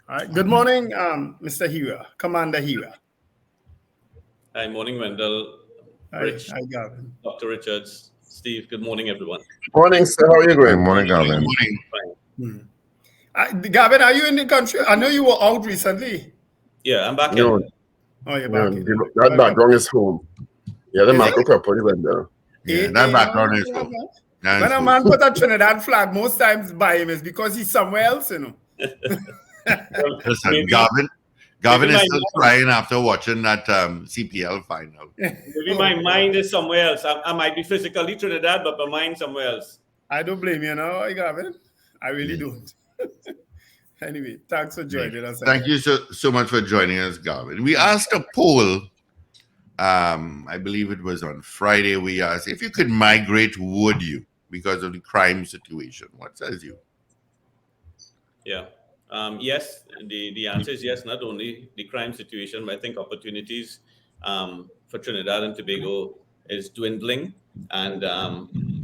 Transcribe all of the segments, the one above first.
All right. Good morning, Mr. Heerah, Commander Heerah. Hi, morning, Wendell, Rich, Hi, Gavin. Dr. Richards, Steve. Good morning, everyone. Morning, sir. How are you Good going? morning, Gavin. Gavin, are you in the country? I know you were out recently. Yeah, I'm back No, in. Oh, you're back in. that background is home. Yeah, the Is macro it? couple went there. Yeah, that background is cool. When a man put a Trinidad flag, most times by him is because he's somewhere else, Well, Listen, maybe Gavin is my still crying after watching that CPL final. maybe my mind is somewhere else. I might be physically Trinidad, but my mind somewhere else. I don't blame you, Gavin. I really don't. Anyway, thanks for joining us. Thank you so much for joining us, Gavin. We asked a poll. I believe it was on Friday. We asked if you could migrate, would you, because of the crime situation? What says you? Yeah. Yes, the answer is yes. Not only the crime situation, but I think opportunities for Trinidad and Tobago is dwindling, and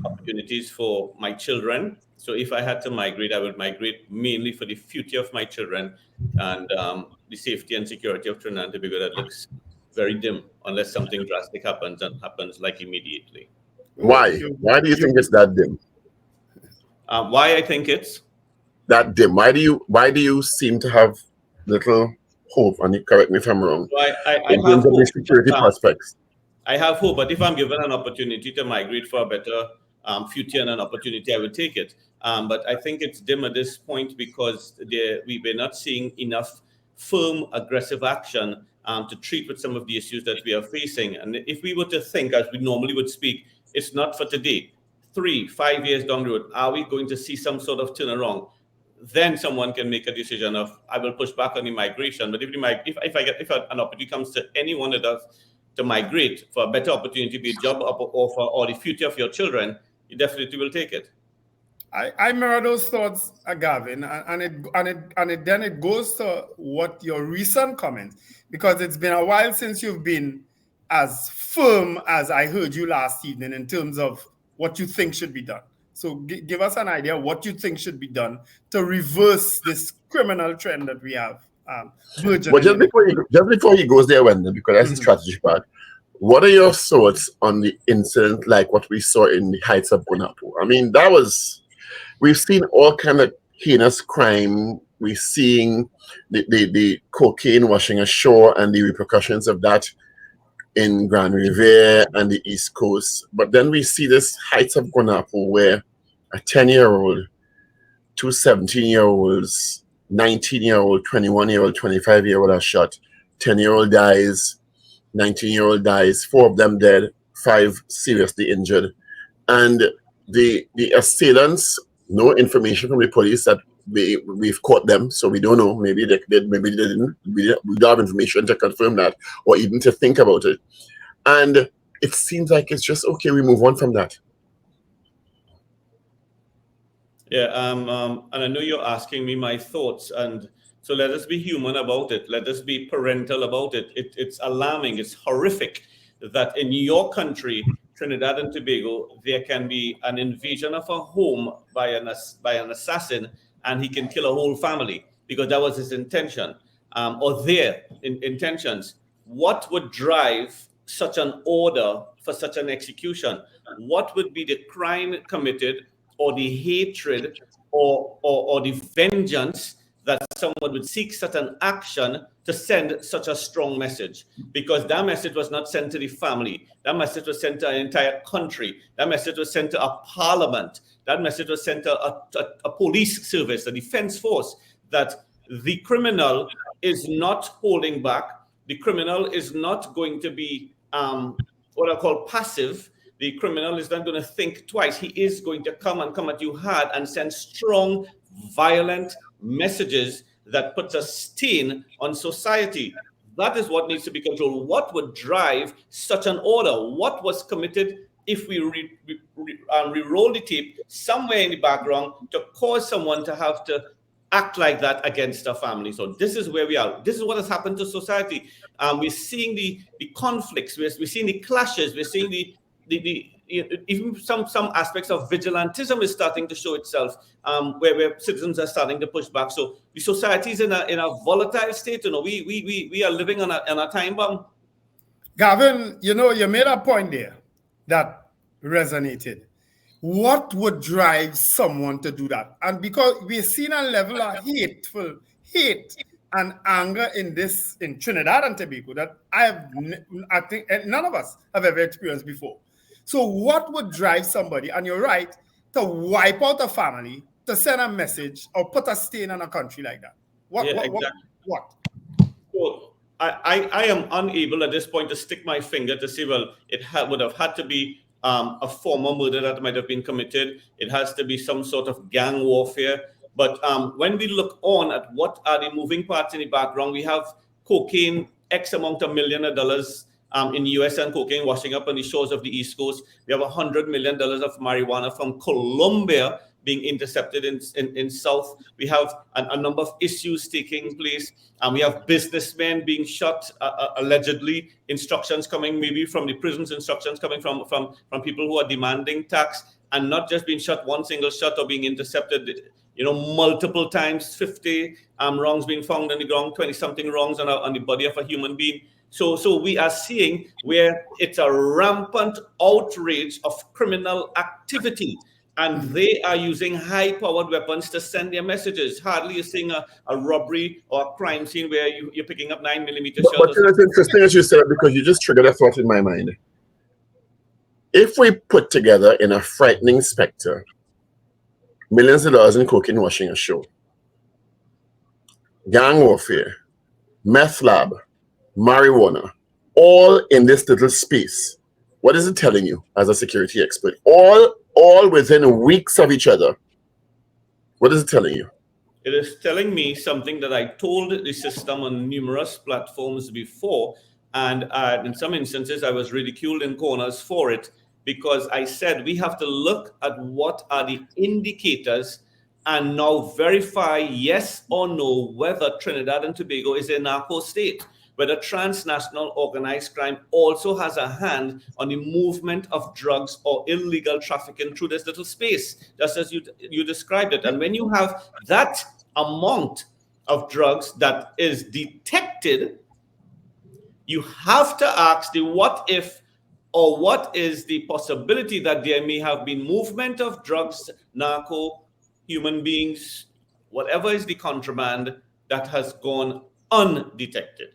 opportunities for my children. So if I had to migrate, I would migrate mainly for the future of my children and the safety and security of Trinidad and Tobago. That looks very dim unless something drastic happens and happens like immediately. Why? Why do you think it's that dim? Why I think it's That dim. Why do you seem to have little hope? And you correct me if I'm wrong. So I In have terms of the hope, security but, prospects. I have hope, but if I'm given an opportunity to migrate for a better future and an opportunity, I would take it. But I think it's dim at this point because we're not seeing enough firm, aggressive action to treat with some of the issues that we are facing. And if we were to think, as we normally would speak, it's not for today. 3-5 years down the road, are we going to see some sort of turnaround? Then someone can make a decision of I will push back on the migration. But if an opportunity comes to anyone that does to migrate for a better opportunity, be a job offer or the future of your children, you definitely will take it. I mirror those thoughts, Gavin, and it goes to what your recent comments, because it's been a while since you've been as firm as I heard you last evening in terms of what you think should be done. So give us an idea of what you think should be done to reverse this criminal trend that we have. But just before he goes there, Wendell, because that's the strategy part. What are your thoughts on the incident like what we saw in the Heights of Guanapo? I mean, we've seen all kind of heinous crime. We're seeing the cocaine washing ashore and the repercussions of that in Grand Riviere and the East Coast. But then we see this Heights of Guanapo where a 10-year-old, two 17-year-olds, 19-year-old, 21-year-old, 25-year-old are shot. 10-year-old dies, 19-year-old dies, 4 of them dead, 5 seriously injured. And the assailants, no information from the police that we've caught them, so we don't know. Maybe they didn't. We don't have information to confirm that or even to think about it. And it seems like it's just okay, we move on from that. Yeah, and I know you're asking me my thoughts, and so let us be human about it. Let us be parental about it. It's alarming. It's horrific that in your country, Trinidad and Tobago, there can be an invasion of a home by an assassin, and he can kill a whole family because that was his intention, or their intentions. What would drive such an order for such an execution? What would be the crime committed, or the hatred, or the vengeance that someone would seek such an action to send such a strong message? Because that message was not sent to the family. That message was sent to an entire country. That message was sent to a parliament. That message was sent to a police service, a defense force, that the criminal is not holding back. The criminal is not going to be what I call passive. The criminal is not going to think twice. He is going to come at you hard and send strong, violent messages that puts a stain on society. That is what needs to be controlled. What would drive such an order? What was committed if we re-roll the tape somewhere in the background to cause someone to have to act like that against a family? So this is where we are. This is what has happened to society. We're seeing the conflicts. We're seeing the clashes. We're seeing the even some aspects of vigilantism is starting to show itself, where citizens are starting to push back. So the society is in a volatile state. We are living on a time bomb. Gavin, you made a point there that resonated. What would drive someone to do that? And because we've seen a level of hate and anger in Trinidad and Tobago that I think none of us have ever experienced before. So what would drive somebody, and you're right, to wipe out a family, to send a message or put a stain on a country like that? What? So I am unable at this point to stick my finger to say, well, it would have had to be a former murder that might have been committed. It has to be some sort of gang warfare. But when we look on at what are the moving parts in the background, we have cocaine, X amount of $1 million in US and cocaine washing up on the shores of the East Coast. We have $100 million of marijuana from Colombia being intercepted in South. We have a number of issues taking place. We have businessmen being shot, allegedly, instructions coming maybe from the prisons, instructions coming from people who are demanding tax, and not just being shot one single shot or being intercepted, multiple times, 50 wrongs being found on the ground, 20-something wrongs on the body of a human being. So we are seeing where it's a rampant outrage of criminal activity. And they are using high-powered weapons to send their messages. Hardly is seeing a robbery or a crime scene where you're picking up 9mm shells. But it's interesting as you said, because you just triggered a thought in my mind. If we put together in a frightening spectre millions of dollars in cocaine washing ashore, gang warfare, meth lab, marijuana, all in this little space, what is it telling you as a security expert? All within weeks of each other. What is it telling you? It is telling me something that I told the system on numerous platforms before. And in some instances, I was ridiculed in corners for it, because I said we have to look at what are the indicators and now verify yes or no whether Trinidad and Tobago is a narco state, whether transnational organized crime also has a hand on the movement of drugs or illegal trafficking through this little space, just as you described it. And when you have that amount of drugs that is detected, you have to ask the what if, or what is the possibility that there may have been movement of drugs, narco, human beings, whatever is the contraband that has gone undetected.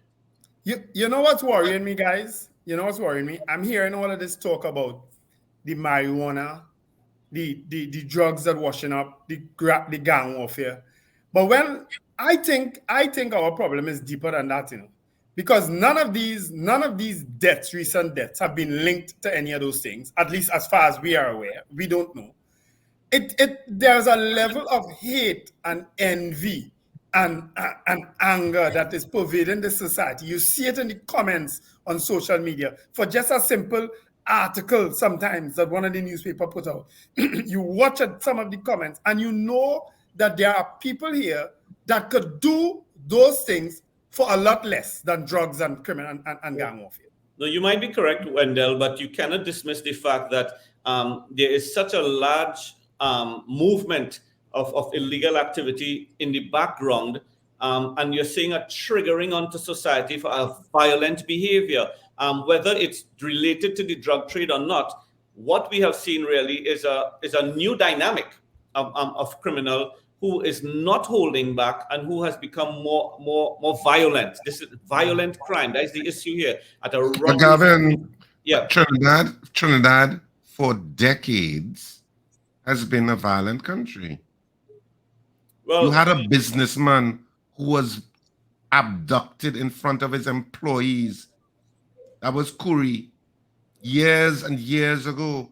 You know what's worrying me, guys? You know what's worrying me? I'm hearing all of this talk about the marijuana, the drugs that washing up, the gang warfare. But when I think our problem is deeper than that, because none of these deaths, recent deaths, have been linked to any of those things. At least as far as we are aware, we don't know. There's a level of hate and envy and anger that is pervading the society. You see it in the comments on social media for just a simple article sometimes that one of the newspaper put out. You watch some of the comments and you know that there are people here that could do those things for a lot less than drugs and criminal and gang warfare. No, you might be correct, Wendell, but you cannot dismiss the fact that there is such a large movement of illegal activity in the background, and you're seeing a triggering onto society for a violent behavior, whether it's related to the drug trade or not. What we have seen really is a new dynamic of criminal who is not holding back and who has become more violent. This is violent crime. That is the issue here. Gavin, yeah, Trinidad for decades has been a violent country. Well, you had a businessman who was abducted in front of his employees. That was Curry, years and years ago,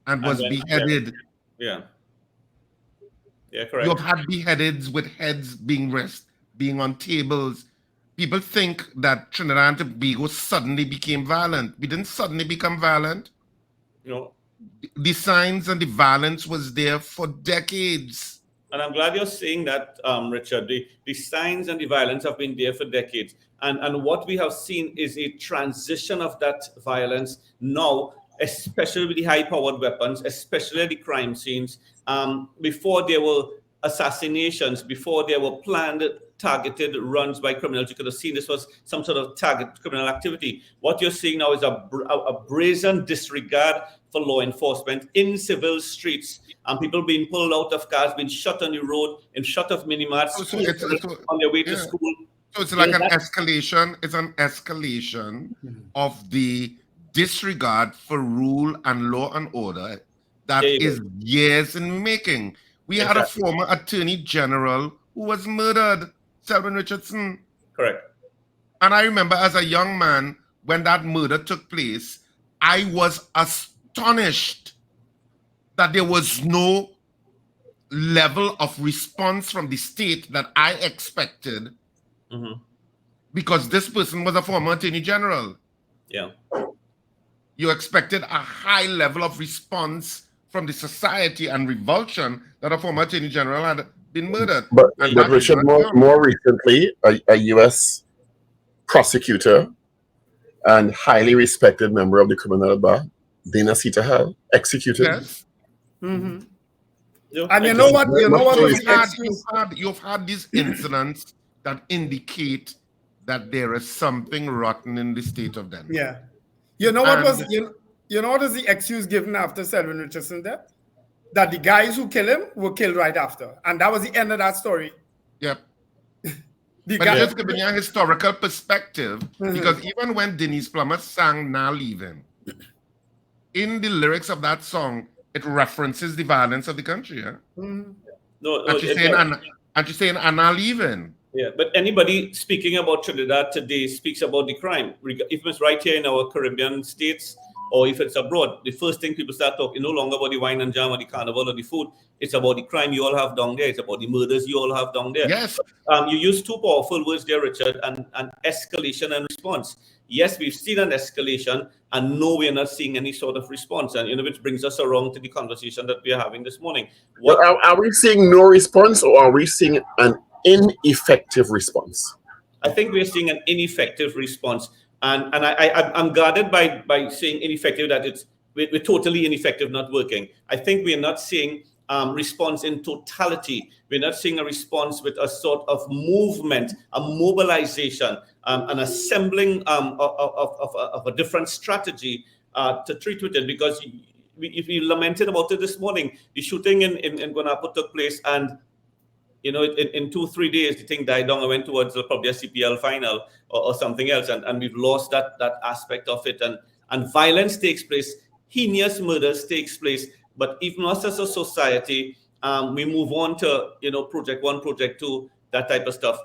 and was beheaded. Yeah, correct. You've had beheadeds with heads being on tables. People think that Trinidad and Tobago suddenly became violent. We didn't suddenly become violent. No. The signs and the violence was there for decades. And I'm glad you're saying that, Richard. The signs and the violence have been there for decades. And what we have seen is a transition of that violence now especially with the high-powered weapons, especially at the crime scenes. Before there were assassinations, before there were planned, targeted runs by criminals, you could have seen this was some sort of target criminal activity. What you're seeing now is a brazen disregard for law enforcement in civil streets, and people being pulled out of cars, being shot on the road, in shot of mini-marts, on their way to school. So it's like an escalation. It's an escalation of the disregard for rule and law and order that is years in making. We had a former attorney general who was murdered, Selwyn Richardson. Correct. And I remember as a young man, when that murder took place, I was astonished that there was no level of response from the state that I expected, because this person was a former attorney general. Yeah. You expected a high level of response from the society and revulsion that a former attorney general had been murdered. But Richard, more recently, a U.S. prosecutor and highly respected member of the criminal bar, Dana Sita, executed. Yes. And Yeah, you know what? You've had these incidents that indicate that there is something rotten in the state of Denver. Yeah. You know what was you know what is the excuse given after Selwyn Richardson death? That the guys who killed him were killed right after. And that was the end of that story. Yep. But just giving you a historical perspective, because even when Denise Plummer sang Now Leaving, in the lyrics of that song, it references the violence of the country. Yeah? And she's saying, I'm not leaving. Yeah, but anybody speaking about Trinidad today speaks about the crime. If it's right here in our Caribbean states, or if it's abroad, the first thing people start talking no longer about the wine and jam or the carnival or the food. It's about the crime you all have down there. It's about the murders you all have down there. Yes. You use two powerful words there, Richard, and escalation and response. Yes, we've seen an escalation, and no, we're not seeing any sort of response. And which brings us around to the conversation that we are having this morning. Are we seeing no response, or are we seeing an ineffective response? I think we're seeing an ineffective response. And I'm guarded by saying ineffective, that we're totally ineffective, not working. I think we're not seeing response in totality. We're not seeing a response with a sort of movement, a mobilization, an assembling of a different strategy to treat with it. Because if we lamented about it this morning, the shooting in Guanapo took place, and in 2-3 days, the thing died down. I went towards probably a CPL final or something else, and we've lost that aspect of it. And violence takes place, heinous murders takes place. But even us as a society, we move on to Project 1, Project 2, that type of stuff.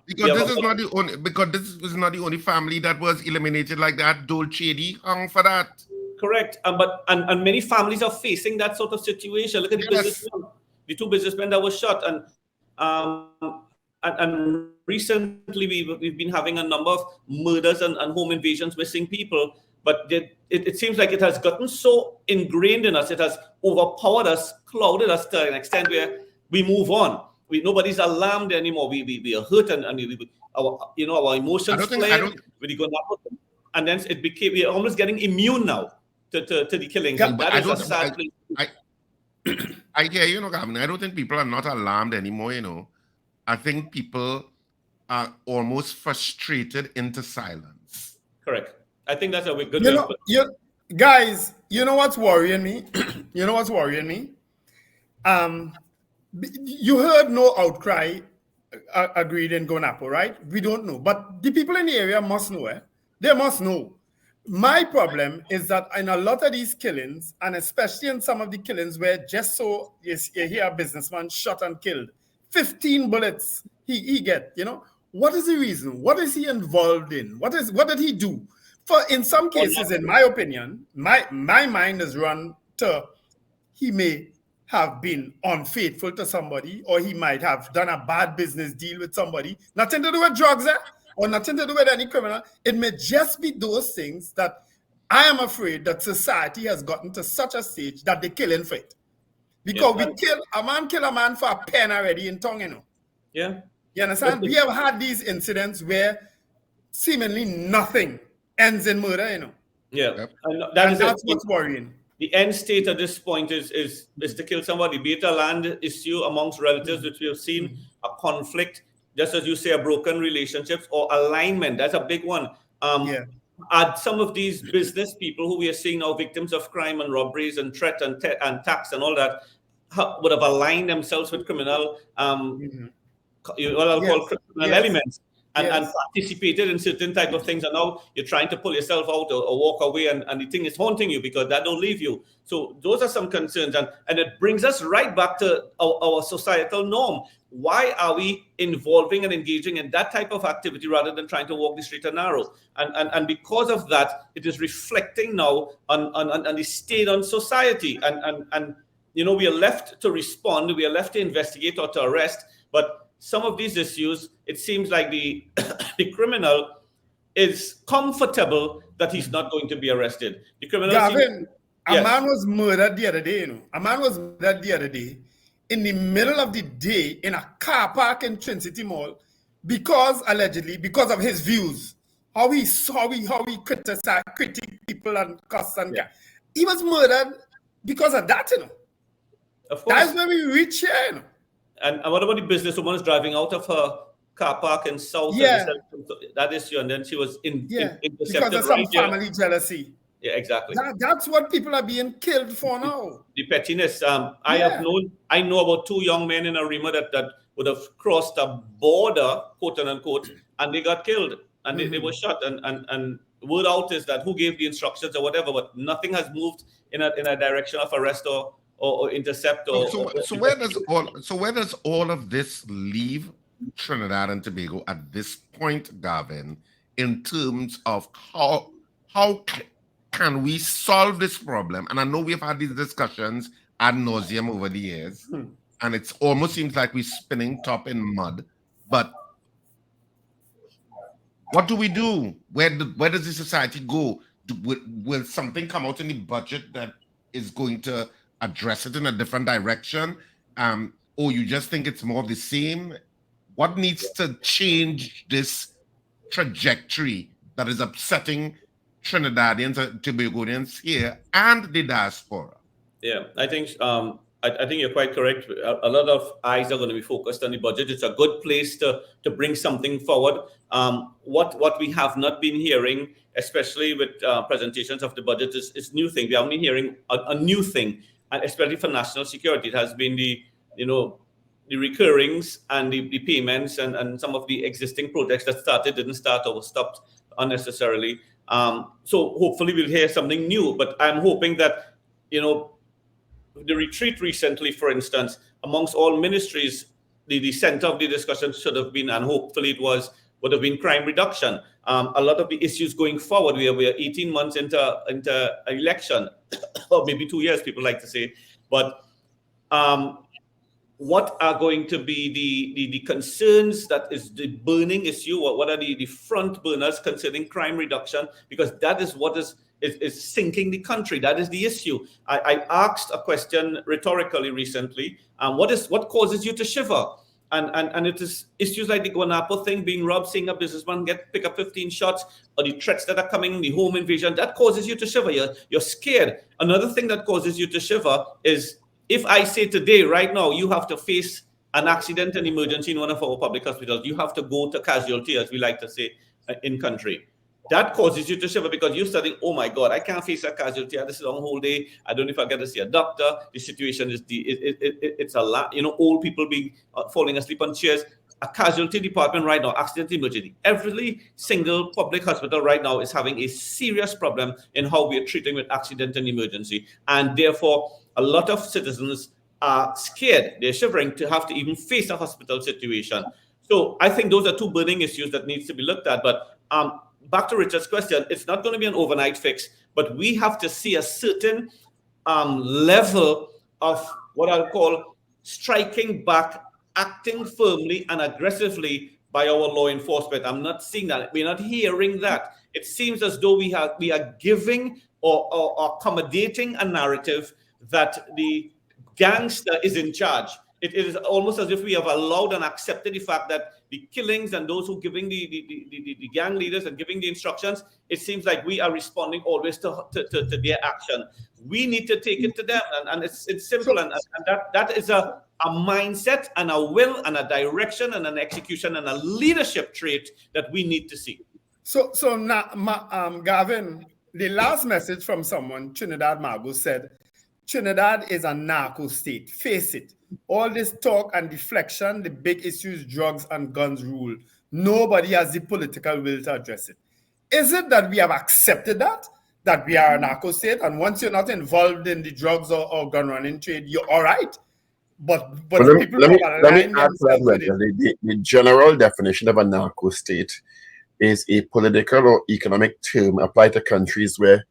Because this is not the only family that was eliminated like that. Dolce hung for that. Correct. But many families are facing that sort of situation. Look at the two businessmen that were shot, and recently we've been having a number of murders and home invasions, missing people. But it seems like it has gotten so ingrained in us, it has overpowered us, clouded us to an extent where we move on. Nobody's alarmed anymore. We are hurt, and our emotions flare. And then we're almost getting immune now to the killings. Yeah, and that is a sad place. I hear Gavin. I don't think people are not alarmed anymore. I think people are almost frustrated into silence. Correct. I think that's a good. Guys, you know what's worrying me? You heard no outcry agreed in Guanapo, right? We don't know, but the people in the area must know. They must know. My problem is that in a lot of these killings, and especially in some of the killings where just so you hear a businessman shot and killed, 15 bullets he get, what is the reason? What is he involved in? What did he do? For in some cases, in my opinion, my mind is run to he may have been unfaithful to somebody, or he might have done a bad business deal with somebody, nothing to do with drugs, or nothing to do with any criminal. It may just be those things that I am afraid that society has gotten to such a stage that they're killing for it. Because kill a man for a pen already in tongue, Yeah. You understand? We have had these incidents where seemingly nothing ends in murder, Yeah, Yep. and that And is that's it. what's worrying. The end state at this point is to kill somebody, be it a land issue amongst relatives, which we have seen, a conflict, just as you say, a broken relationships or alignment. That's a big one. Yeah. Add some of these business people who we are seeing now victims of crime and robberies and threat and tax and all that would have aligned themselves with criminal what I'll call Yes. criminal Yes. elements and Yes. participated in certain type of things, and now you're trying to pull yourself out or walk away, and the thing is haunting you because that don't leave you. So those are some concerns, and it brings us right back to our societal norm. Why are we involving and engaging in that type of activity rather than trying to walk the straight and narrow? And because of that, it is reflecting now on the state on society, and we are left to respond, we are left to investigate or to arrest, but some of these issues, it seems like the the criminal is comfortable that he's not going to be arrested. The criminal Gavin, a yes. man was murdered the other day, A man was murdered the other day in the middle of the day in a car park in Twin City Mall allegedly because of his views. How he criticize, critique people and cuss and he was murdered because of that, Of course. That's where we reach here, And what about the businesswoman who's driving out of her car park in South? Yeah. That issue, and then she was intercepted because of some family jealousy. Yeah, exactly. That's what people are being killed for now. The pettiness. I know about two young men in Arima that would have crossed a border, quote unquote, and they got killed and they were shot. And word out is that who gave the instructions or whatever, but nothing has moved in a direction of arrest or intercept. So where does all of this leave Trinidad and Tobago at this point, Gavin, in terms of how can we solve this problem? And I know we've had these discussions ad nauseum over the years, and it almost seems like we're spinning top in mud. But what do we do? Where does the society go? Will something come out in the budget that is going to address it in a different direction? Or you just think it's more of the same? What needs to change this trajectory that is upsetting Trinidadians and Tobagonians here and the diaspora? Yeah, I think you're quite correct. A lot of eyes are going to be focused on the budget. It's a good place to bring something forward. What we have not been hearing, especially with presentations of the budget, is new thing. We haven't been hearing a new thing, and especially for national security. It has been the recurrings and the payments and some of the existing projects that didn't start or were stopped unnecessarily. So hopefully we'll hear something new. But I'm hoping that the retreat recently, for instance, amongst all ministries, the center of the discussion should have been, and hopefully would have been crime reduction. A lot of the issues going forward, we are 18 months into an election, or maybe 2 years, people like to say. But what are going to be the concerns that is the burning issue? What are the front burners concerning crime reduction? Because that is what is sinking the country. That is the issue. I asked a question rhetorically recently. What causes you to shiver? And it is issues like the Guanapo thing, being robbed, seeing a businessman pick up 15 shots, or the threats that are coming, the home invasion. That causes you to shiver. You're scared. Another thing that causes you to shiver is if I say today, right now, you have to face an accident and emergency in one of our public hospitals. You have to go to casualty, as we like to say in country. That causes you to shiver because you're studying, oh my God, I can't face a casualty. I sit on a whole day. I don't know if I get to see a doctor. The situation is it's a lot. Old people being falling asleep on chairs. A casualty department right now, accident emergency. Every single public hospital right now is having a serious problem in how we are treating with accident and emergency. And therefore, a lot of citizens are scared. They're shivering to have to even face a hospital situation. So I think those are two burning issues that needs to be looked at. But back to Richard's question, it's not going to be an overnight fix, but we have to see a certain level of what I'll call striking back, acting firmly and aggressively by our law enforcement. I'm not seeing that. We're not hearing that. It seems as though we are giving or accommodating a narrative that the gangster is in charge. it is almost as if we have allowed and accepted the fact that the killings and those who giving the gang leaders and giving the instructions, it seems like we are responding always to their action. We need to take it to them, and it's simple, and that is a mindset and a will and a direction and an execution and a leadership trait that we need to see. So now, Gavin, the last message from someone, Trinidad Mago, said, Trinidad is a narco state. Face it. All this talk and deflection, the big issues, drugs and guns rule. Nobody has the political will to address it. Is it that we have accepted that we are a narco state, and once you're not involved in the drugs or gun running trade, you're all right? But let me people add to that. The general definition of a narco state is a political or economic term applied to countries where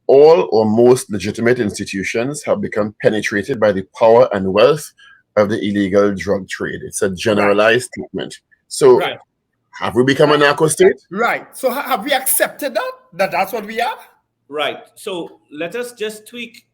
all or most legitimate institutions have become penetrated by the power and wealth of the illegal drug trade. It's a generalized statement. So, have we become a narco state? Right. So, have we accepted that's what we are? Right. So, let us just tweak,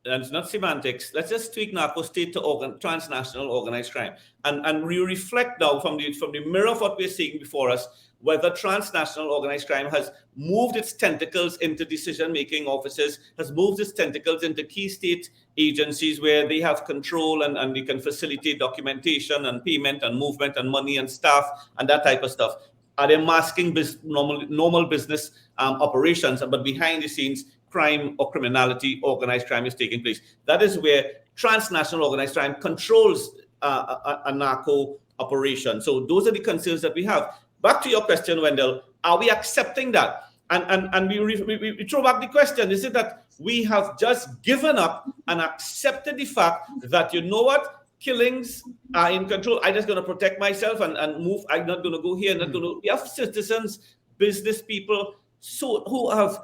and it's not semantics, let's just tweak narco state to transnational organized crime. And we reflect now from the mirror of what we're seeing before us, whether transnational organized crime has moved its tentacles into decision-making offices, has moved its tentacles into key state agencies where they have control and they can facilitate documentation and payment and movement and money and staff and that type of stuff. Are they masking normal business operations, but behind the scenes, crime or criminality, organized crime is taking place? That is where transnational organized crime controls a narco operation. So those are the concerns that we have. Back to your question, Wendell, are we accepting that? And we throw back the question, is it that we have just given up and accepted the fact that, you know what, killings are in control, I'm just going to protect myself and move, I'm not going to go here, we have citizens, business people who have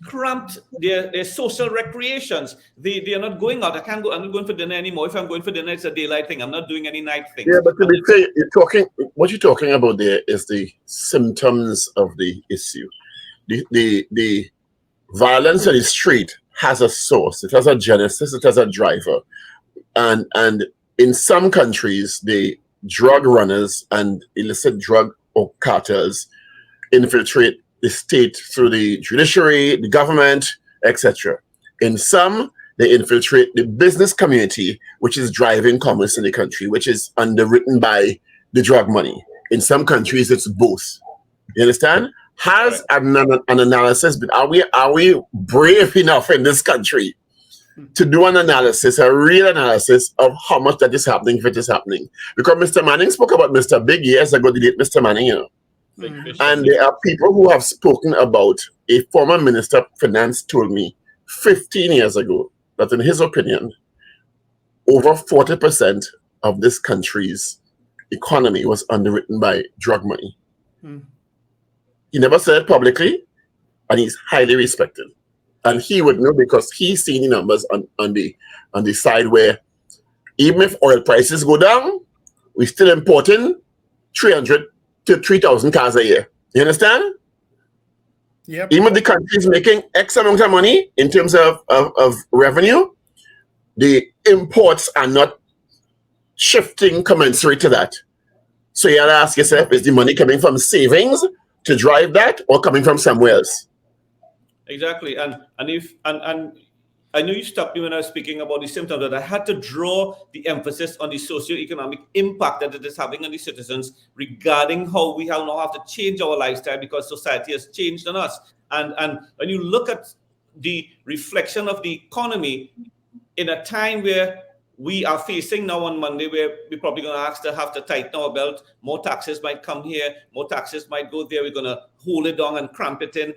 cramped their social recreations. They are not going out. I'm not going for dinner anymore. If I'm going for dinner, it's a daylight thing. I'm not doing any night things. Yeah, but to be fair, what you're talking about there is the symptoms of the issue. The violence on the street has a source. It has a genesis. It has a driver. And in some countries, the drug runners and illicit drug or cartels infiltrate the state through the judiciary, the government, etc. In some, they infiltrate the business community, which is driving commerce in the country, which is underwritten by the drug money. In some countries, it's both. You understand? Has an analysis, but are we brave enough in this country to do an analysis, a real analysis of how much that is happening, if it is happening? Because Mr. Manning spoke about Mr. Big years ago, the late Mr. Manning, you know. And there are people who have spoken about, a former Minister of Finance told me 15 years ago that in his opinion, over 40% of this country's economy was underwritten by drug money. He never said it publicly, and he's highly respected. And he would know because he's seen the numbers on the side where even if oil prices go down, we're still importing 300 to 3,000 cars a year. You understand? Yep. Even if the country is making X amount of money in terms of revenue, the imports are not shifting commensurate to that. So you have to ask yourself, is the money coming from savings to drive that or coming from somewhere else? Exactly. And I know you stopped me when I was speaking about the symptoms, that I had to draw the emphasis on the socioeconomic impact that it is having on the citizens regarding how we now have to change our lifestyle because society has changed on us. And when you look at the reflection of the economy in a time where we are facing now on Monday, where we're probably going to ask to have to tighten our belt, more taxes might come here, more taxes might go there, we're going to hold it down and cramp it in.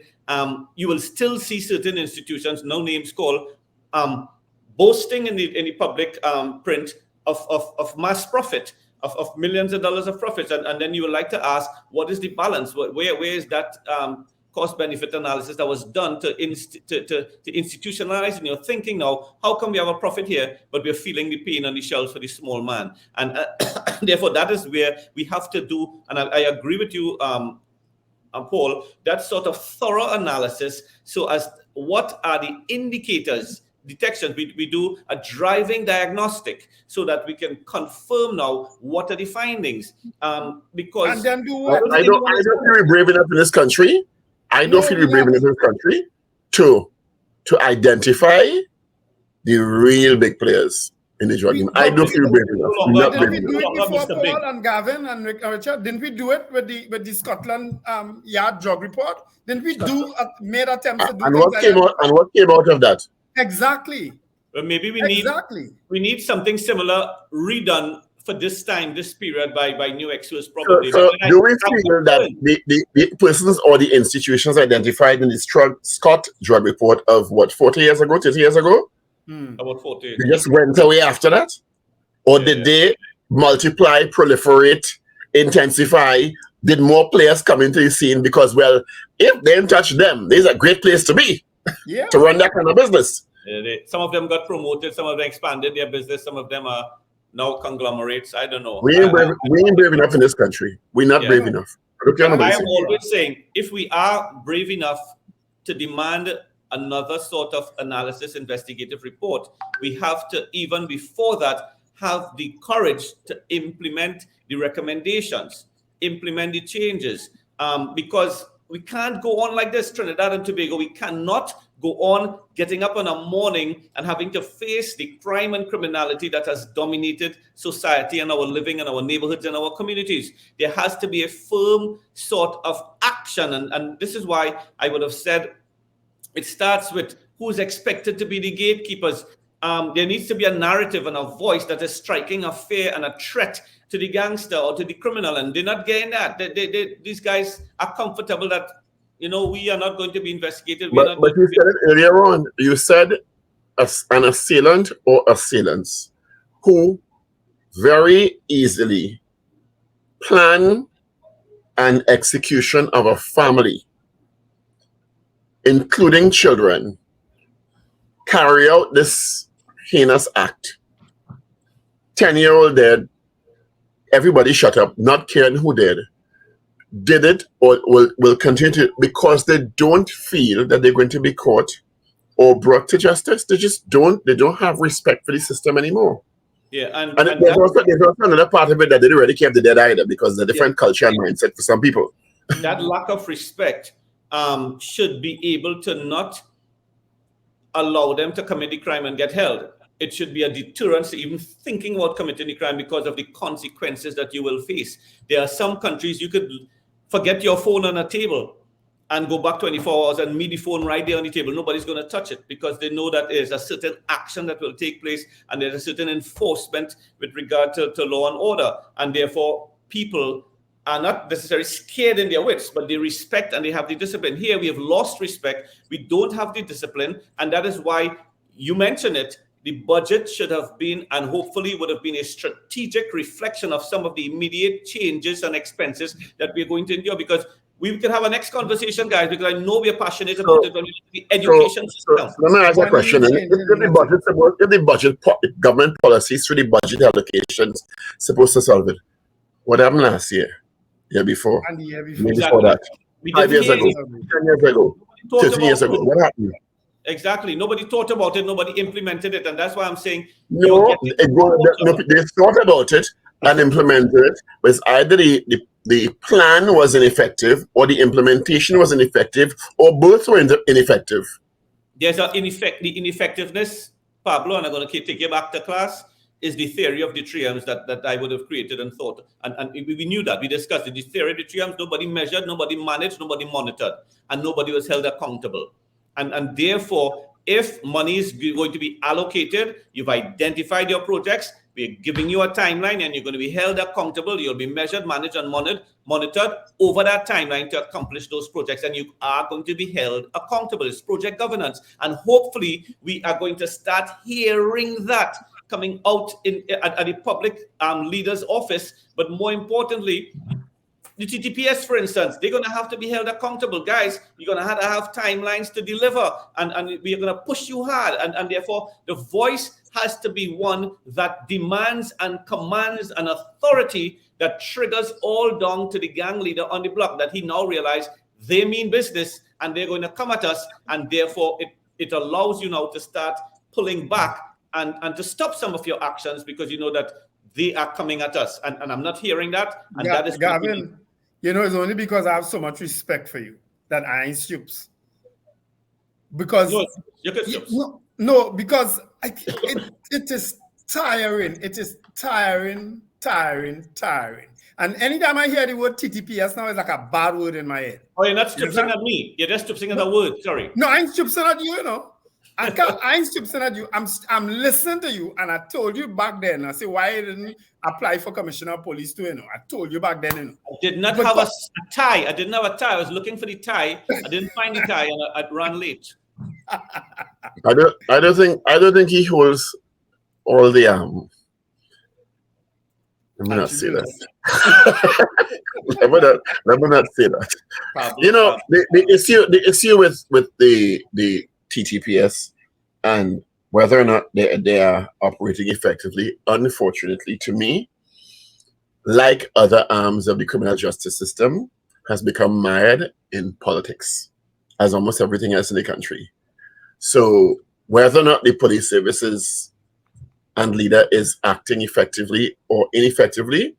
You will still see certain institutions, no names called, boasting in the public print of mass profit, of millions of dollars of profits. And then you would like to ask, what is the balance? Where is that cost-benefit analysis that was done to institutionalize in your thinking now? How come we have a profit here, but we're feeling the pain on the shelves for the small man? And therefore, that is where we have to do, and I agree with you, Paul, that sort of thorough analysis. So as what are the indicators, detections. We do a driving diagnostic so that we can confirm now what are the findings. Because And then do I what? don't feel we're brave enough in this country. I don't feel we're brave enough in this country to identify the real big players in the drug game. I don't feel brave enough. Didn't we do it before, Paul and Gavin and Richard? Didn't we do it with the Scotland Yard drug report? Didn't we made attempts to do and things what like came that? out and what came out of that? Exactly. Well, maybe we need something similar redone for this period by new experts probably. So do we feel that the persons or the institutions identified in the Scott drug report of what, 40 years ago, 30 years ago? About 40. They just went away after that? Or did they multiply, proliferate, intensify? Did more players come into the scene? Because, well, if they didn't touch them, there's a great place to be to run that kind of business. Some of them got promoted, some of them expanded their business, some of them are now conglomerates. I don't know. We ain't brave enough in this country. We're not brave enough. I am always saying, if we are brave enough to demand another sort of analysis, investigative report, we have to, even before that, have the courage to implement the recommendations, implement the changes, because we can't go on like this, Trinidad and Tobago. We cannot go on getting up in a morning and having to face the crime and criminality that has dominated society and our living and our neighborhoods and our communities. There has to be a firm sort of action. And this is why I would have said it starts with who's expected to be the gatekeepers. There needs to be a narrative and a voice that is striking a fear and a threat to the gangster or to the criminal, and they're not getting that. These guys are comfortable that, we are not going to be investigated. But you said it earlier on. You said an assailant or assailants who very easily plan an execution of a family, including children, carry out this heinous act. 10-year-old dead, everybody shut up, not caring who did it or will continue to, because they don't feel that they're going to be caught or brought to justice. They don't have respect for the system anymore. Yeah, and there's also another part of it that they don't really care if they're dead either, because the different culture and mindset for some people. That lack of respect should be able to not allow them to commit the crime and get held. It should be a deterrence to even thinking about committing the crime because of the consequences that you will face. There are some countries you could forget your phone on a table and go back 24 hours and meet the phone right there on the table. Nobody's going to touch it because they know that there's a certain action that will take place and there's a certain enforcement with regard to law and order. And therefore, people are not necessarily scared in their wits, but they respect and they have the discipline. Here, we have lost respect. We don't have the discipline. And that is why you mentioned it. The budget should have been, and hopefully would have been, a strategic reflection of some of the immediate changes and expenses that we're going to endure. Because we can have a next conversation, guys, because I know we're passionate about it. The education system. Let me ask a question. If the government policies through the budget allocations supposed to solve it, what happened last year? Year before? And the year before exactly. that? 5 years ago? 10 years ago? 13 years ago? What happened? Exactly. Nobody thought about it. Nobody implemented it. And that's why I'm saying... they thought about it and implemented it, but it's either the plan was ineffective or the implementation was ineffective or both were ineffective. There's the ineffectiveness, Pablo, and I'm going to take you back to class, is the theory of the triumphs that I would have created and thought. And we knew that. We discussed it. The theory of the triumphs, nobody measured, nobody managed, nobody monitored, and nobody was held accountable. And therefore, if money is going to be allocated, you've identified your projects, we're giving you a timeline, and you're going to be held accountable. You'll be measured, managed, and monitored over that timeline to accomplish those projects, and you are going to be held accountable. It's project governance. And hopefully, we are going to start hearing that coming out at the public leader's office. But more importantly, the TTPS, for instance, they're going to have to be held accountable. Guys, you're going to have timelines to deliver, and we're going to push you hard. And therefore, the voice has to be one that demands and commands an authority that triggers all down to the gang leader on the block, that he now realizes they mean business and they're going to come at us. And therefore, it allows you now to start pulling back and to stop some of your actions because you know that they are coming at us. And I'm not hearing that. And that is Gavin, you know, it's only because I have so much respect for you that I ain't stoops. Because no, because it is tiring. It is tiring. And anytime I hear the word TTPS now, it's like a bad word in my head. Oh, you're not stooping at me. You're just stooping at the word. Sorry. No, I ain't stooping at you, you know. I ain't stooping at you. I'm listening to you, and I told you back then. I said, why you didn't apply for commissioner of police too, you know? I told you back then, you know. I did not have a tie. I didn't have a tie. I was looking for the tie. I didn't find the tie, and I ran late. I don't think he holds all the let me not say that. let me not say that. You know, the issue with the TTPS and whether or not they are operating effectively, unfortunately, to me, like other arms of the criminal justice system, has become mired in politics, as almost everything else in the country. So whether or not the police services and leader is acting effectively or ineffectively,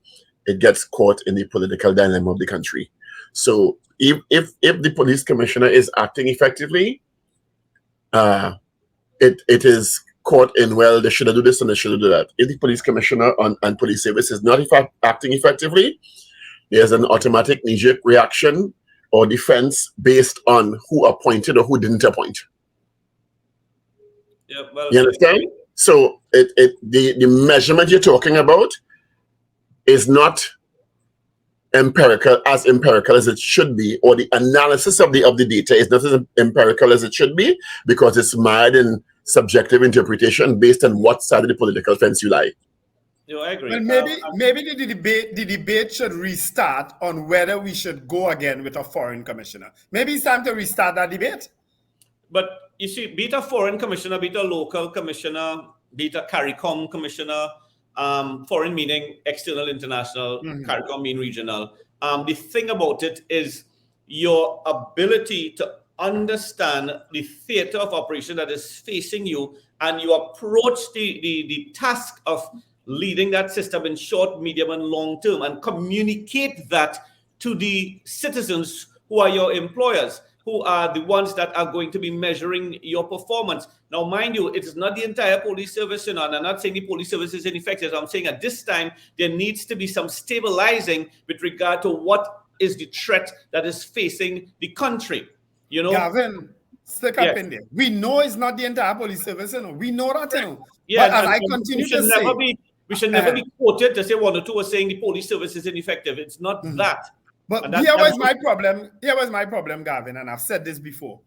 it gets caught in the political dilemma of the country. So if the police commissioner is acting effectively, it is caught in, well, they should do this and they should do that. If the police commissioner and police service is not acting effectively, there's an automatic knee-jerk reaction or defense based on who appointed or who didn't appoint. Yeah, well, you understand? So the measurement you're talking about is not empirical as it should be, or the analysis of the data is not as empirical as it should be, because it's mired in subjective interpretation based on what side of the political fence you lie. No, I agree. Well, maybe the debate should restart on whether we should go again with a foreign commissioner. Maybe it's time to restart that debate. But you see, be it a foreign commissioner, be it a local commissioner, be it a CARICOM commissioner, foreign meaning external, international, CARICOM mean regional. The thing about it is your ability to understand the theater of operation that is facing you, and you approach the task of leading that system in short, medium, and long term, and communicate that to the citizens who are your employers, who are the ones that are going to be measuring your performance. Now, mind you, it is not the entire police service, and I'm not saying the police service is ineffective. I'm saying at this time, there needs to be some stabilizing with regard to what is the threat that is facing the country. You know, Gavin, stick up in there. We know it's not the entire police service, you know. We know that, you know. Yeah, but as I continue to say, we should never be quoted to say one or two are saying the police service is ineffective. It's not that. But here was my problem. Here was my problem, Gavin, and I've said this before.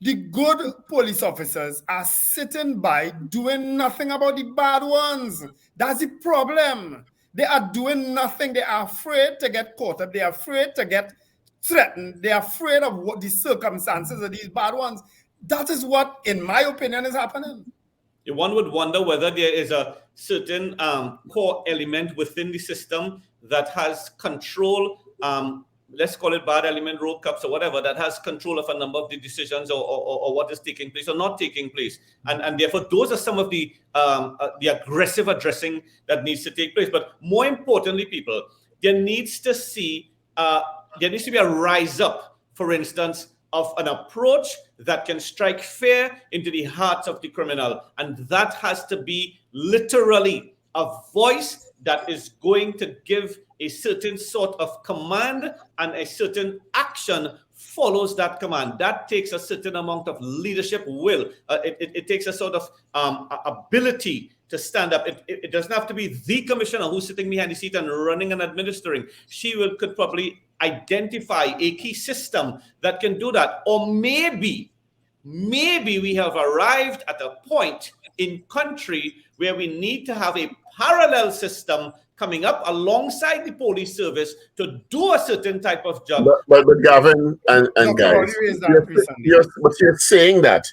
The good police officers are sitting by doing nothing about the bad ones. That's the problem. They are doing nothing. They are afraid to get caught up. They are afraid to get threatened. They are afraid of what the circumstances of these bad ones. That is what, in my opinion, is happening. One would wonder whether there is a certain core element within the system that has control, let's call it bad element, road cups or whatever, that has control of a number of the decisions or what is taking place or not taking place. And therefore, those are some of the aggressive addressing that needs to take place. But more importantly, people, there needs to be a rise up, for instance, of an approach that can strike fear into the hearts of the criminal. And that has to be literally a voice that is going to give a certain sort of command, and a certain action follows that command. That takes a certain amount of leadership will. It takes a sort of ability to stand up. It doesn't have to be the commissioner who's sitting behind the seat and running and administering. She could probably identify a key system that can do that. Or maybe we have arrived at a point in country where we need to have a parallel system coming up alongside the police service to do a certain type of job. But Gavin and guys, you're saying that,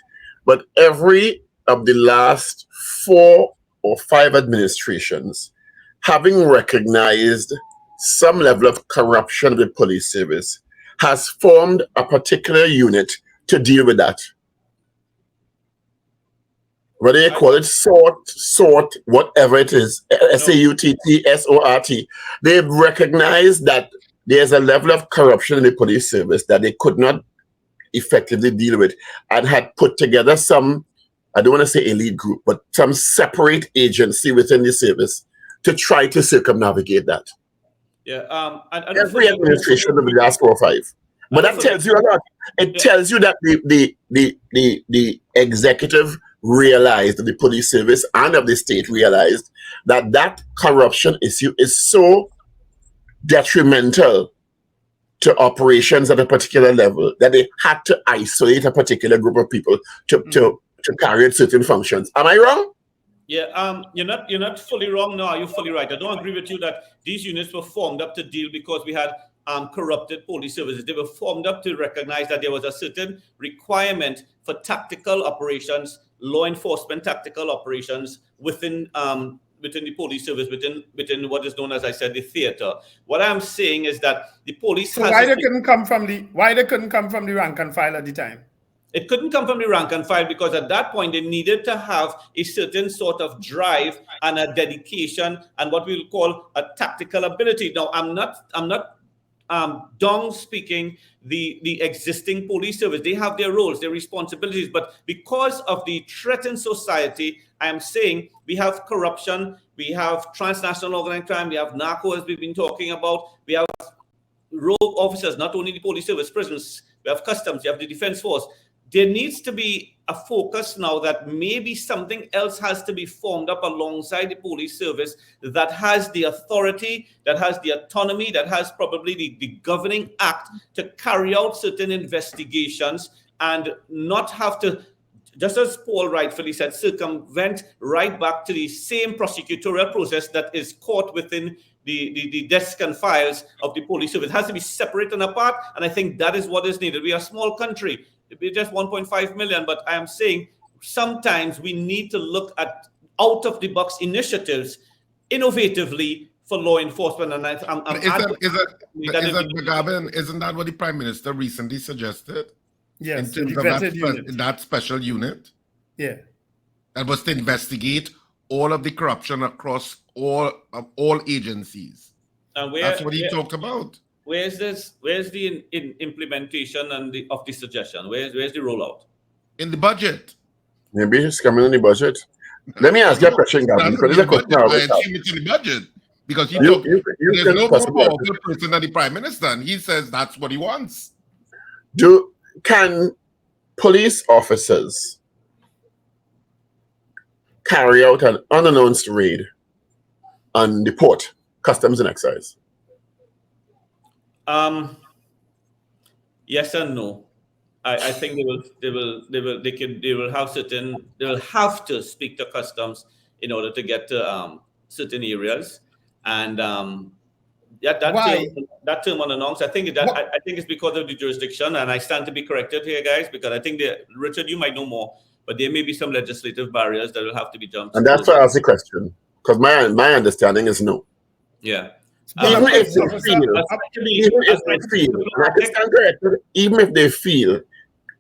but every of the last 4 or 5 administrations, having recognized some level of corruption of the police service, has formed a particular unit to deal with that. whether you call it sort, whatever it is, SAUTT, they've recognized that there's a level of corruption in the police service that they could not effectively deal with, and had put together some, I don't want to say elite group, but some separate agency within the service to try to circumnavigate that. Yeah. Every administration of the last 4 or 5. But that tells you a lot. It tells you that the executive realized, the police service and of the state realized that corruption issue is so detrimental to operations at a particular level that they had to isolate a particular group of people to carry out certain functions. Am I wrong? Yeah, you're not fully wrong. No, you're fully right. I don't agree with you that these units were formed up to deal because we had corrupted police services. They were formed up to recognize that there was a certain requirement for tactical operations, law enforcement tactical operations within the police service, within what is known as, I said, the theater. What I'm saying is that the police. So why they couldn't come from the rank and file at the time? It couldn't come from the rank and file because at that point they needed to have a certain sort of drive and a dedication and what we'll call a tactical ability. Now, I'm not down speaking the existing police service. They have their roles, their responsibilities, but because of the threat in society, I am saying we have corruption, we have transnational organized crime, we have narco, as we've been talking about, we have rogue officers, not only the police service, prisons, we have customs, you have the defense force. There needs to be a focus now that maybe something else has to be formed up alongside the police service that has the authority, that has the autonomy, that has probably the governing act to carry out certain investigations and not have to, just as Paul rightfully said, circumvent right back to the same prosecutorial process that is caught within the desk and files of the police service. It has to be separate and apart, and I think that is what is needed. We are a small country. We're just 1.5 million, but I am saying sometimes we need to look at out-of-the-box initiatives innovatively for law enforcement. And Gavin, isn't that what the Prime Minister recently suggested? Yes, in terms of that special unit? Yeah. That was to investigate all of the corruption across all agencies. That's what he talked about. Where's the implementation of the suggestion? Where's the rollout? In the budget. Maybe it's coming in the budget. Let me ask you a question, Gavin. Because there's a question I assume it's in the budget. Because there's no more powerful person than the Prime Minister, and he says that's what he wants. Can police officers carry out an unannounced raid on the port, customs and excise? Yes and no. I think they will have to speak to customs in order to get to certain areas, and that term unannounced. I think it's because of the jurisdiction, and I stand to be corrected here, guys, because I think Richard, you might know more, but there may be some legislative barriers that will have to be jumped. And that's why I asked the question, because my understanding is no. Yeah. Even if they feel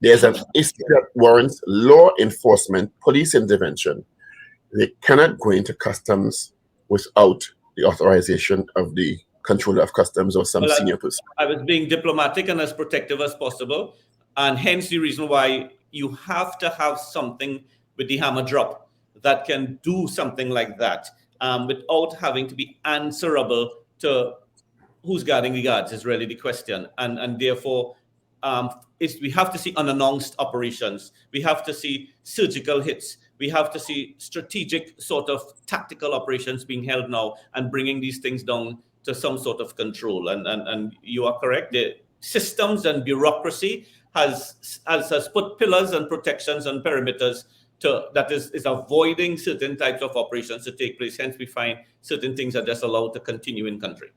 there's an issue that warrants law enforcement, police intervention, they cannot go into customs without the authorization of the controller of customs or some senior person. I was being diplomatic and as protective as possible, and hence the reason why you have to have something with the hammer drop that can do something like that without having to be answerable to who's guarding the guards is really the question. And therefore, we have to see unannounced operations. We have to see surgical hits. We have to see strategic sort of tactical operations being held now and bringing these things down to some sort of control. And you are correct. The systems and bureaucracy has put pillars and protections and perimeters that is avoiding certain types of operations to take place. Hence, we find certain things are just allowed to continue in country.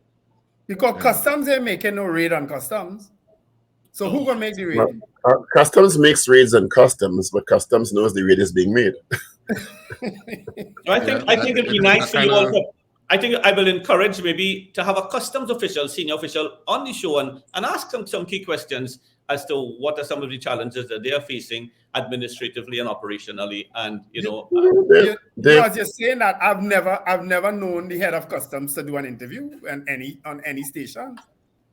Because customs ain't making no raid on customs. So who gonna make the raid? Customs makes raids on customs, but customs knows the raid is being made. I think it'd be nice for you all. I think I will encourage maybe to have a customs official, senior official on the show and ask them some key questions as to what are some of the challenges that they are facing administratively and operationally. And As you're saying that, I've never known the head of customs to do an interview on any station.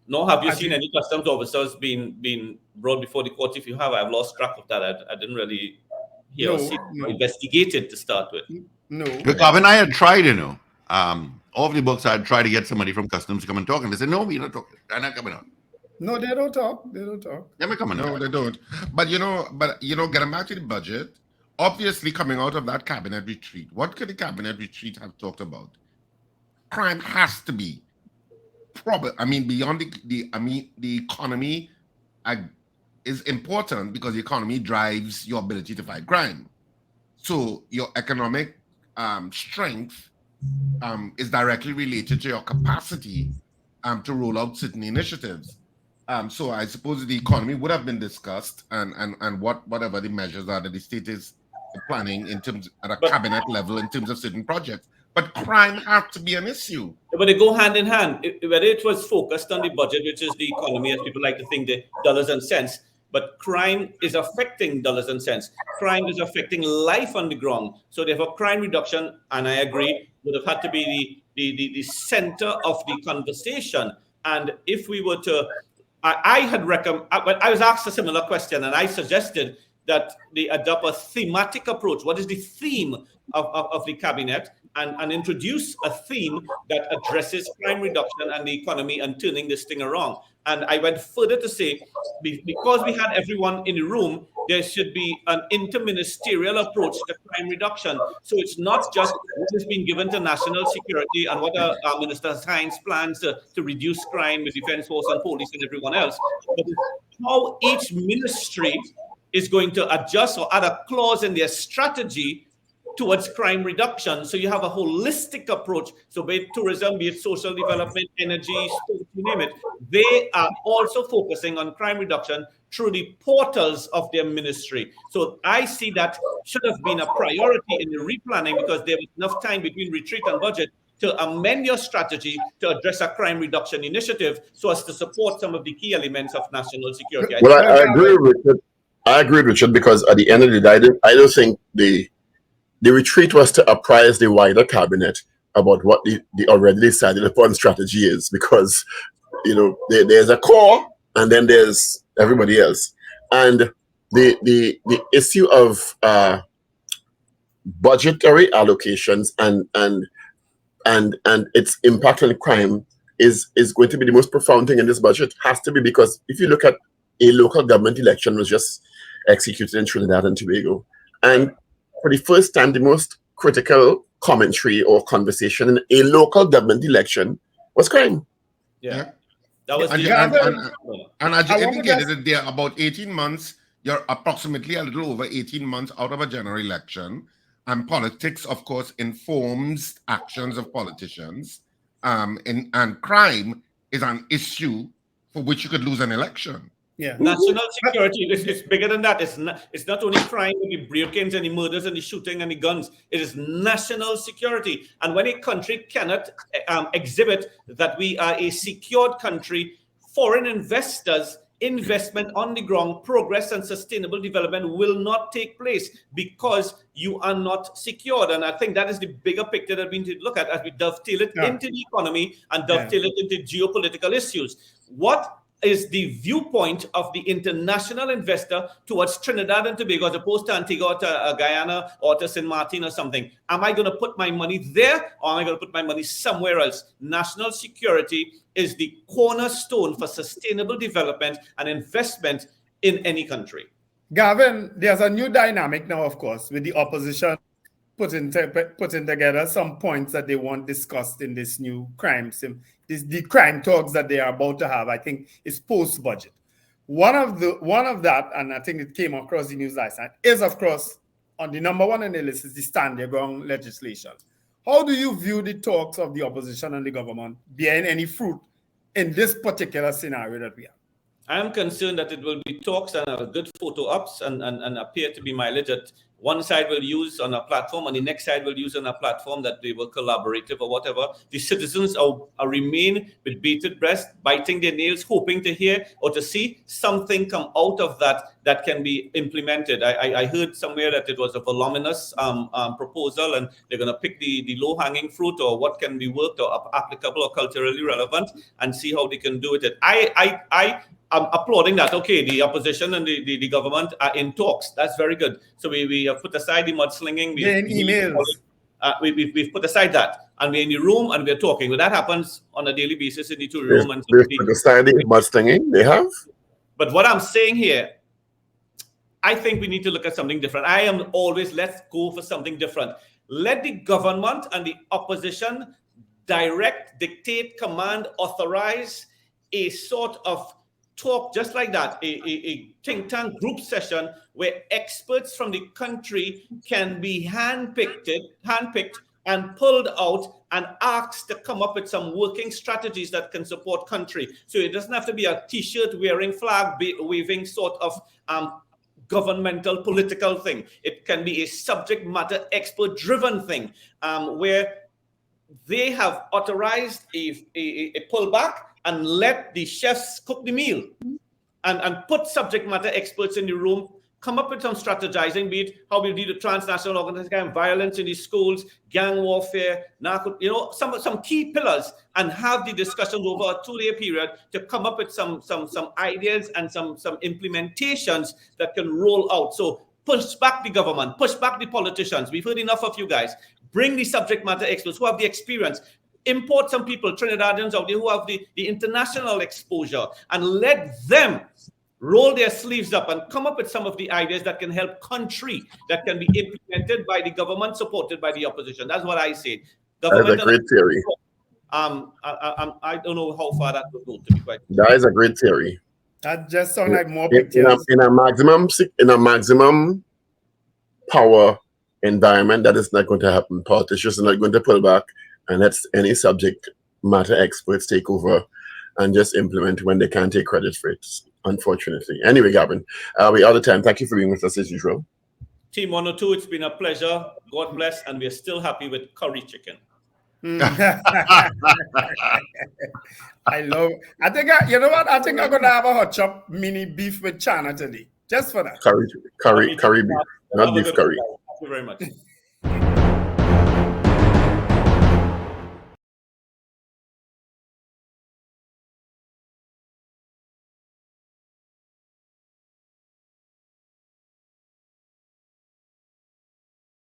Nor have you seen any customs officers being brought before the court. If you have, I've lost track of that. I didn't really hear or see investigated to start with. No. But Gavin, I had tried, all of the books I had tried to get somebody from customs to come and talk, and they said, no, we're not talking. They're not coming on. No, they don't talk. They're coming on. No, they don't. But getting back to the budget, obviously coming out of that cabinet retreat, what could the cabinet retreat have talked about? Crime has to be beyond the economy is important because the economy drives your ability to fight crime. So your economic strength is directly related to your capacity to roll out certain initiatives. So I suppose the economy would have been discussed and whatever the measures are that the state is planning in terms at a cabinet level in terms of certain projects. But crime has to be an issue. But they go hand in hand. Whether it was focused on the budget, which is the economy, as people like to think, the dollars and cents, but crime is affecting dollars and cents. Crime is affecting life on the ground. So therefore, crime reduction, and I agree, would have had to be the center of the conversation. And if we were to, I was asked a similar question, and I suggested that they adopt a thematic approach. What is the theme of the cabinet? And introduce a theme that addresses crime reduction and the economy and turning this thing around. And I went further to say, because we had everyone in the room, there should be an interministerial approach to crime reduction. So it's not just what has been given to national security and what our Minister Hines plans to reduce crime with Defense Force and police and everyone else, but how each ministry is going to adjust or add a clause in their strategy towards crime reduction. So you have a holistic approach. So be it tourism, be it social development, energy, sports, you name it. They are also focusing on crime reduction through the portals of their ministry. So I see that should have been a priority in the replanning because there was enough time between retreat and budget to amend your strategy to address a crime reduction initiative so as to support some of the key elements of national security. Well, I agree with Richard. I agree with Richard because at the end of the day, I don't think the retreat was to apprise the wider cabinet about what the already decided upon strategy is, because there's a core and then there's everybody else, and the issue of budgetary allocations and its impact on crime is going to be the most profound thing in this budget. Has to be, because if you look at a local government election was just executed in Trinidad and Tobago, and for the first time, the most critical commentary or conversation in a local government election was crime. Yeah. That was and as you indicated, there are about 18 months, you're approximately a little over 18 months out of a general election. And politics, of course, informs actions of politicians. And crime is an issue for which you could lose an election. Yeah. National security is bigger than that. It's not only crime with the break-ins and the murders and the shooting and the guns. It is national security. And when a country cannot exhibit that we are a secured country, foreign investors, investment on the ground, progress and sustainable development will not take place because you are not secured. And I think that is the bigger picture that we need to look at as we dovetail it into the economy and dovetail it into geopolitical issues. What is the viewpoint of the international investor towards Trinidad and Tobago as opposed to Antigua or to Guyana or to St. Martin or something? Am I going to put my money there or am I going to put my money somewhere else? National security is the cornerstone for sustainable development and investment in any country. Gavin, there's a new dynamic now, of course, with the opposition putting together some points that they want discussed in this new crime sim. The crime talks that they are about to have, I think, is post-budget. One of that, and I think it came across the news last night, is, of course, on the number one on the list is the stand your ground legislation. How do you view the talks of the opposition and the government bearing any fruit in this particular scenario that we have? I am concerned that it will be talks and good photo ups and appear to be mileage that one side will use on a platform and the next side will use on a platform that they were collaborative or whatever. The citizens are remain with bated breath, biting their nails, hoping to hear or to see something come out of that can be implemented. I heard somewhere that it was a voluminous proposal and they're going to pick the low-hanging fruit or what can be worked or applicable or culturally relevant and see how they can do it. I'm applauding that. Okay, the opposition and the government are in talks. That's very good. So we have put aside the mudslinging. They're in emails. We've put aside that. And we're in the room and we're talking. When that happens on a daily basis in the two room. And they've put aside the mudslinging. They have? But what I'm saying here, I think we need to look at something different. I am always, let's go for something different. Let the government and the opposition direct, dictate, command, authorize a sort of talk just like that, a think tank group session where experts from the country can be handpicked and pulled out and asked to come up with some working strategies that can support country. So it doesn't have to be a t-shirt wearing, flag waving sort of governmental political thing. It can be a subject matter expert driven thing where they have authorized a pullback and let the chefs cook the meal and put subject matter experts in the room, come up with some strategizing, be it how we deal with transnational organization, violence in the schools, gang warfare, some key pillars, and have the discussions over a 2-day period to come up with some ideas and some implementations that can roll out. So push back the government, push back the politicians. We've heard enough of you guys. Bring the subject matter experts who have the experience. Import some people, Trinidadians out there who have the international exposure, and let them roll their sleeves up and come up with some of the ideas that can help country, that can be implemented by the government, supported by the opposition. That's what I say. That's a great theory. I don't know how far that will go, to be quite honest. That is a great theory. That just sounds like more pictures. In a maximum power environment, that is not going to happen. Politicians are not going to pull back and let any subject matter experts take over and just implement when they can't take credit for it, unfortunately. Anyway, Gavin, we're out of time. Thank you for being with us as usual. Team 102, it's been a pleasure. God bless, and we're still happy with curry chicken. I think I'm gonna have a hot chop mini beef with Chana today, just for that. Curry beef, not beef curry. Thank you very much.